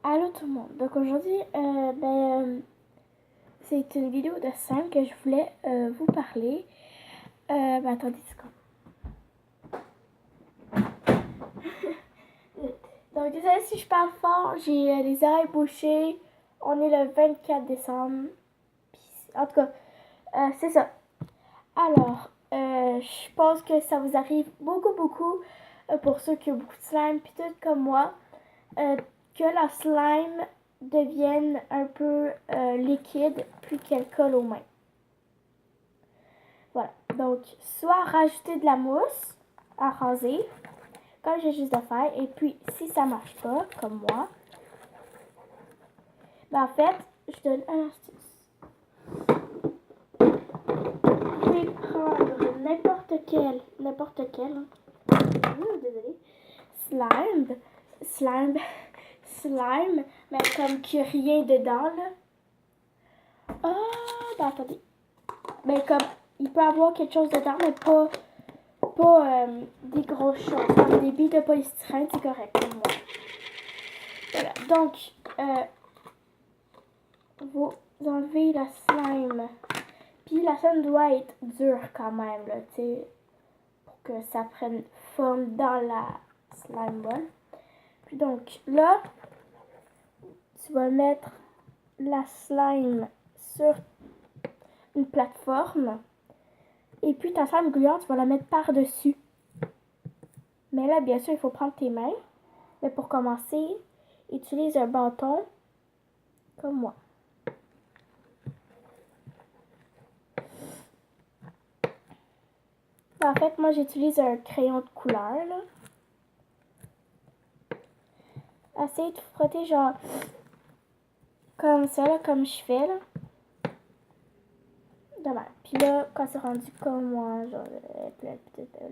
Allô tout le monde. Donc aujourd'hui, c'est une vidéo de scène que je voulais vous parler. Attendez, c'est quoi? Donc désolé si je parle fort, j'ai les oreilles bouchées. On est le 24 décembre. En tout cas, c'est ça. Alors, je pense que ça vous arrive beaucoup pour ceux qui ont beaucoup de slime, puis tout comme moi, que la slime devienne un peu liquide puis qu'elle colle aux mains. Voilà. Donc, soit rajouter de la mousse à raser, comme j'ai juste de faire, et puis si ça marche pas, comme moi, en fait, je donne un astuce. Vous pouvez prendre n'importe quel, désolé, slime, mais comme qu'il n'y a rien dedans, là. Attendez. Mais comme, il peut avoir quelque chose dedans, mais pas des grosses choses. Comme des billes de polystyrène, c'est correct pour moi. Voilà. Donc, vous enlevez la slime. Puis la slime doit être dure quand même, là, tu sais, pour que ça prenne forme dans la slime ball. Puis donc, là, tu vas mettre la slime sur une plateforme. Et puis ta slime gluante, tu vas la mettre par-dessus. Mais là, bien sûr, il faut prendre tes mains. Mais pour commencer, utilise un bâton comme moi. En fait, moi, j'utilise un crayon de couleur, là. Essayez de frotter, genre, comme ça, là, comme je fais, là. De même. Puis là, quand c'est rendu comme moi, genre, là,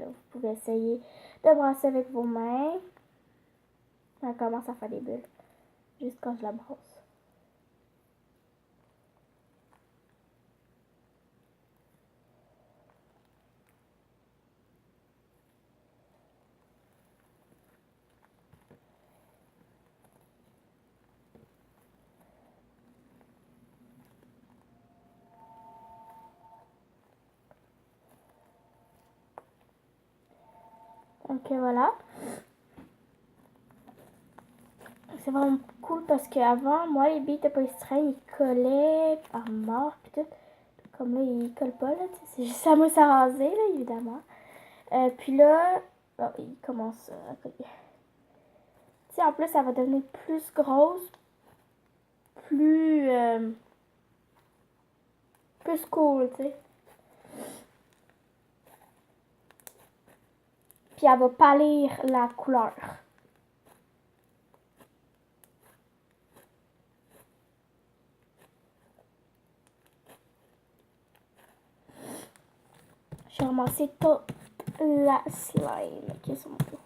vous pouvez essayer de brasser avec vos mains. Ça commence à faire des bulles. Juste quand je la brosse. Donc voilà. C'est vraiment cool parce qu'avant, moi, les billes de polystyrène, ils collaient à mort, pis tout. Comme là, ils collent pas, là, c'est juste la mousse à raser, là, évidemment. Puis là, il commence à coller. Tu sais, en plus, ça va devenir plus grosse, plus, plus cool, tu sais. Puis elle va pâlir la couleur. J'ai ramassé toute la slime qui est sur mon bureau.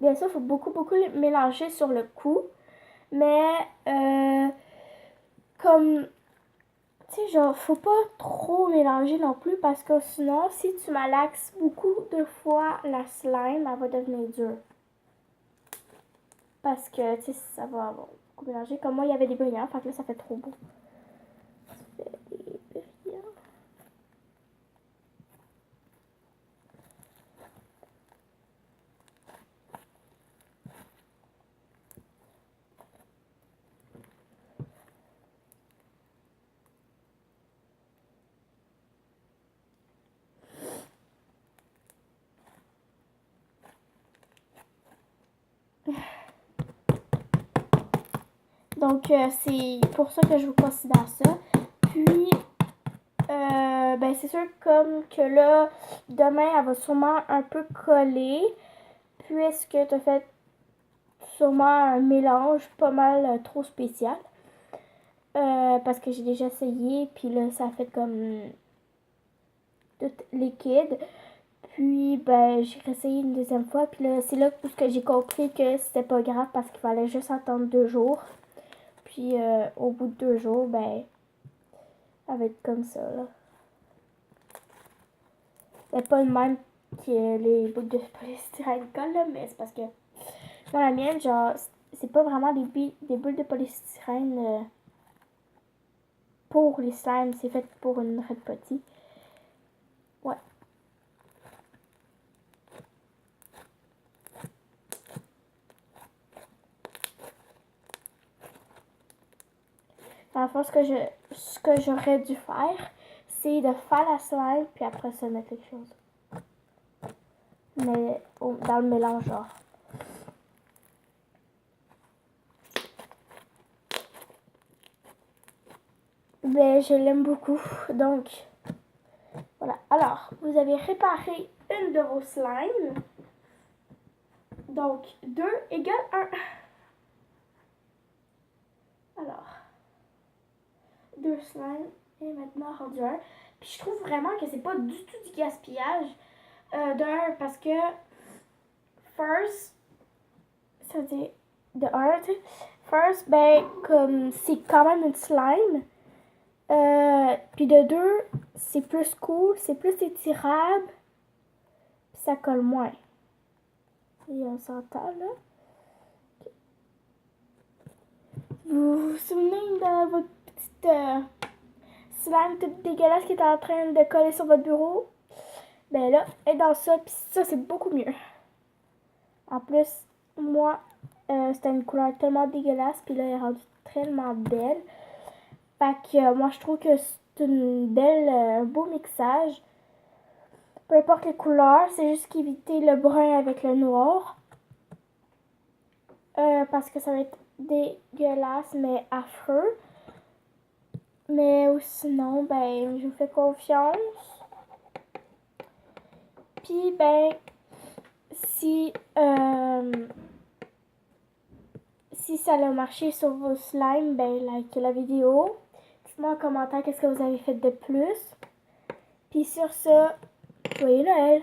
Bien sûr, il faut beaucoup mélanger sur le coup. Mais, comme, tu sais, genre, faut pas trop mélanger non plus parce que sinon, si tu malaxes beaucoup de fois la slime, elle va devenir dure. Parce que, tu sais, ça va beaucoup mélanger. Comme moi, il y avait des brillants, fait que là, ça fait trop beau. Des brillants. Donc, c'est pour ça que je vous considère ça. Puis, ben, c'est sûr comme que là, demain, elle va sûrement un peu coller. Puisque tu as fait sûrement un mélange pas mal trop spécial. Parce que j'ai déjà essayé, puis là, ça a fait comme tout liquide. Puis, ben, j'ai essayé une deuxième fois, puis là, c'est là que j'ai compris que c'était pas grave parce qu'il fallait juste attendre 2 jours. Puis, au bout de 2 jours, ben, elle va être comme ça, là. C'est pas le même que les boules de polystyrène collent, là, mais c'est parce que moi, la mienne, genre, c'est pas vraiment des boules de polystyrène pour les slimes. C'est fait pour une Red Potty. Ouais. Dans le fond, ce que j'aurais dû faire, c'est de faire la slime, puis après ça, mettre quelque chose. Mais dans le mélangeur. Ben, je l'aime beaucoup. Donc, voilà. Alors, vous avez réparé une de vos slimes. Donc, 2 égale 1. Alors, 2 slimes et maintenant rendu 1. Puis je trouve vraiment que c'est pas du tout du gaspillage. D'un, parce que first, ça veut dire de 1, tu sais. First, ben, comme c'est quand même une slime. Puis de 2, c'est plus cool, c'est plus étirable. Puis ça colle moins. Et on s'entend là. Vous vous souvenez de votre petite slime toute dégueulasse qui était en train de coller sur votre bureau? Ben là, elle est dans ça, puis ça c'est beaucoup mieux. En plus, moi, c'était une couleur tellement dégueulasse, puis là elle est rendue tellement belle. Fait que moi je trouve que c'est une belle, beau mixage. Peu importe les couleurs, c'est juste qu'éviter le brun avec le noir. Parce que ça va être dégueulasse, mais affreux. Mais sinon, ben, je vous fais confiance. Puis, ben, si ça a marché sur vos slimes, ben, likez la vidéo. Dites-moi en commentaire qu'est-ce que vous avez fait de plus. Puis sur ça, joyeux Noël!